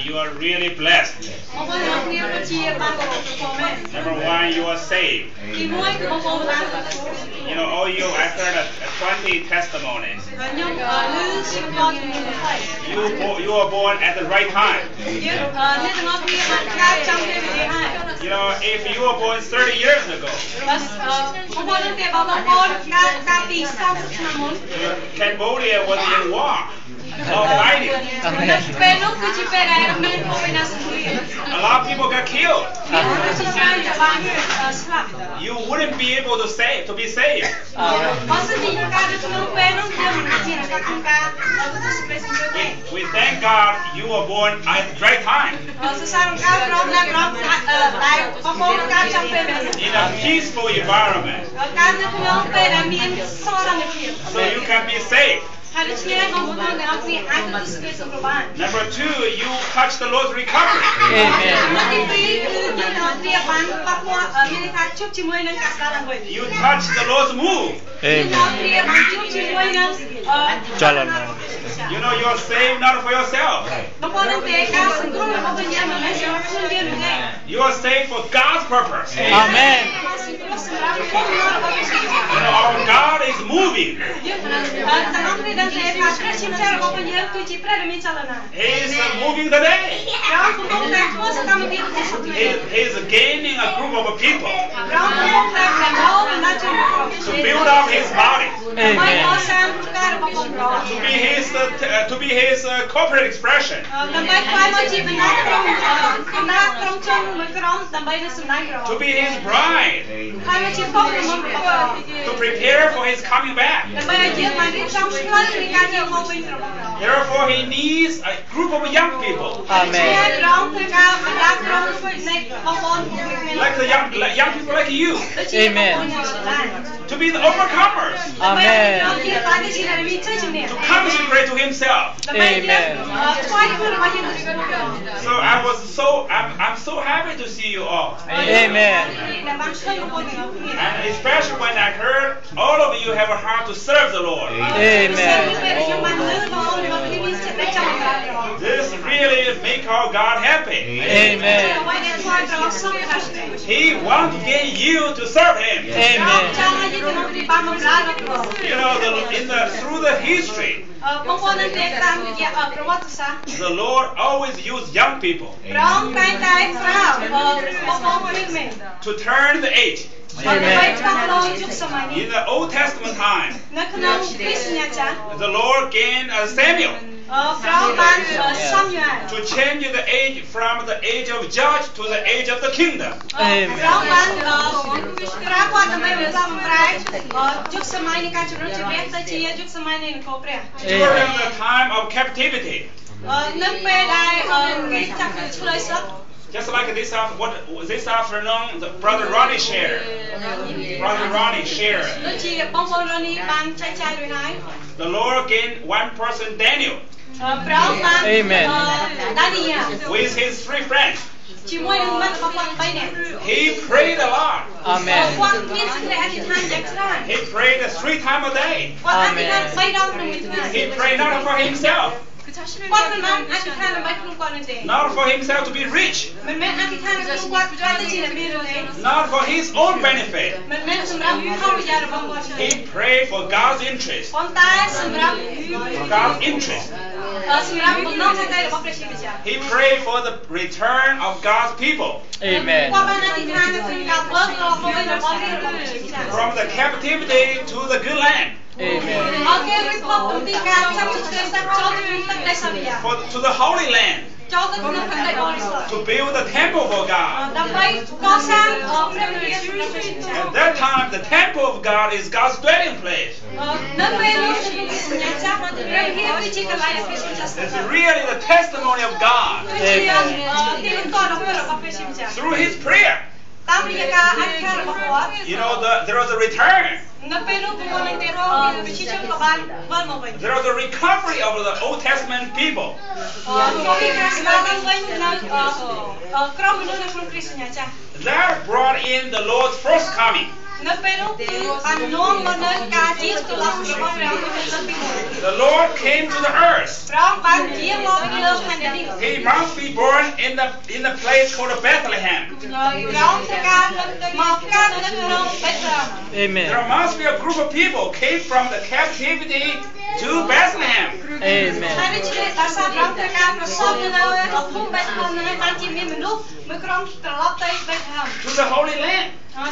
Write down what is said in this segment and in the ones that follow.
you are really blessed. Number one, you are saved. You know, all you, I heard 20 testimonies. You were born at the right time. You know, if you were born 30 years ago, Cambodia was in war. Fighting. A lot of people got killed. You wouldn't be able to be saved. We thank God you were born at the right time. In a peaceful environment. So you can be saved. Number two, you touch the Lord's recovery. You touch the Lord's move. You know, you're saved not for yourself. You are saved for God's purpose. Amen. You know, our God is moving. He is moving today. He is gaining a group of people to build up His body. To be His corporate expression. To be His bride. To prepare for His coming back. Therefore, He needs a group of young people. Amen. Like the young people like you. Amen. To be the overcomers. Amen. To consecrate to Himself. Amen. So I'm so happy to see you all. Amen. And especially when I heard all of you have a heart to serve the Lord. Amen. This really makes our God happy. Amen. He wants to get you to serve Him. Amen. You know, through the history, the Lord always used young people to turn the age. Amen. In the Old Testament time, the Lord gained Samuel to change the age from the age of judge to the age of the kingdom. Amen. During the time of captivity, just like this afternoon, Brother Ronnie shared. The Lord gained one person, Daniel. Amen. With his 3 friends. He prayed a lot. Amen. He prayed 3 times a day. Amen. He prayed not for himself. Not for himself to be rich. Not for his own benefit. He prayed for God's interest. God's interest. He prayed for the return of God's people. Amen. From the captivity to the good land. Amen. To the Holy Land. To build the temple for God. At that time, the temple of God is God's dwelling place. It's really the testimony of God. Amen. Through His prayer. You know, there was a return. There was a recovery of the Old Testament people. That brought in the Lord's first coming. The Lord came to the earth. He must be born in the place called Bethlehem. Amen. There must be a group of people came from the captivity to Bethlehem. Amen. To the Holy Land. In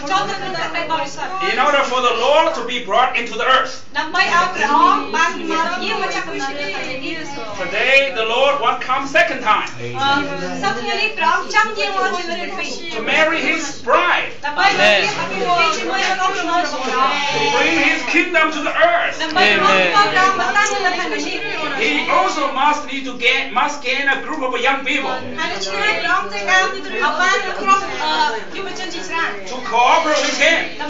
order for the Lord to be brought into the earth. Today the Lord will come second time. To marry his bride. Amen. To bring his kingdom to the earth. Amen. He also must gain a group of young people. To cooperate with him. To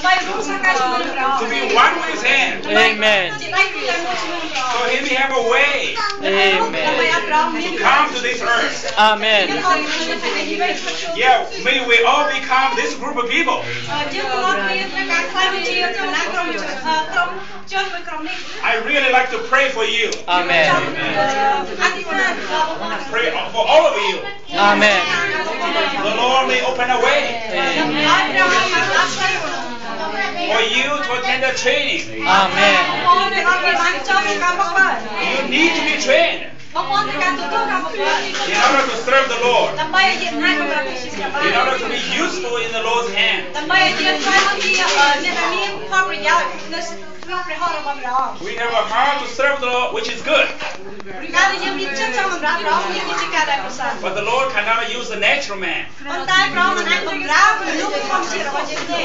be one with him. Amen. So he may have a way. Amen. To come to this earth. Amen. Yeah, may we all become this group of people. I really like to pray for you. Amen. Pray for all of you. Amen. The Lord may open a way for you to attend the training. Amen. You need to be trained in order to serve the Lord. In order to be useful in the Lord's hand. We have a heart to serve the Lord, which is good. But the Lord cannot use the natural man. The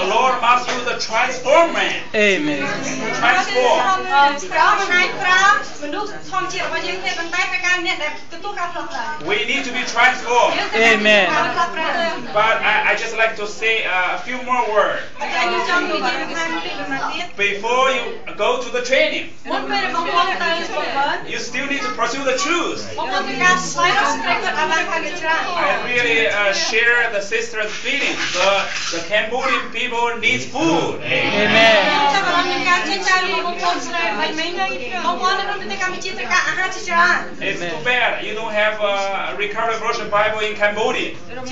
Lord must use the transformed man. Amen. Transform. We need to be transformed. Amen. But I just like to say a few more words. Before you go to the training, you still need to pursue the truth. I really share the sister's feelings. The Cambodian people need food. Amen. It's too bad you don't have a recovered version Bible in Cambodia. But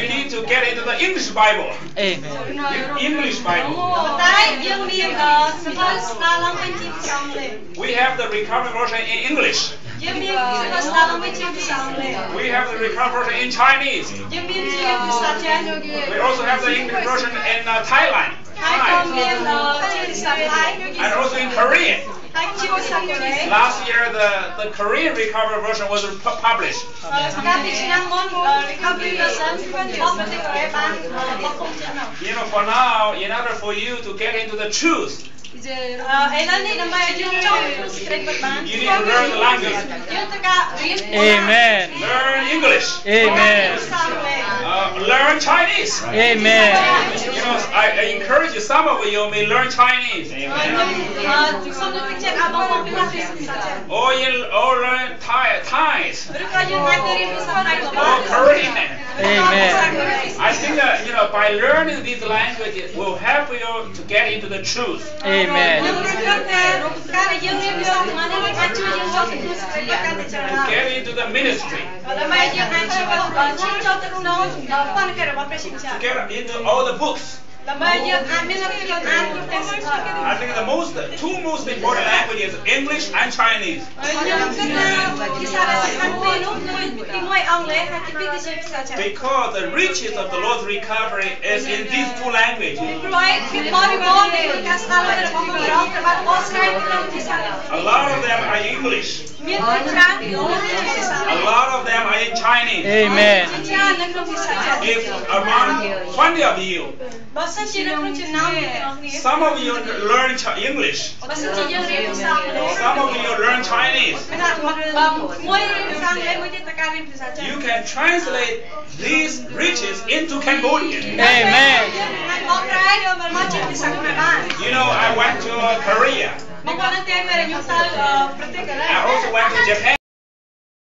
you need to get into the English Bible. Amen. English Bible. We have the recovered version in English. We have the recovered version in Chinese. We also have the English version in Thailand. And also in Korean. Last year, the Korean recovered version was published. For now, in order for you to get into the truth, you need to learn the language. Amen. Learn English. Amen. Learn Chinese. Amen. I encourage you, some of you may learn Chinese. Or learn Thai. Or Korean. Amen. I think that by learning these languages will help you to get into the truth. Amen. To get into the ministry. To get into all the books. I think the two most important languages, English and Chinese. Because the riches of the Lord's recovery is in these two languages. A lot of them are English. A lot of them are in Chinese. Amen. If among 20 of you, some of you learn English. Some of you learn Chinese. You can translate these riches into Cambodian. Amen. I went to Korea. I also went to Japan.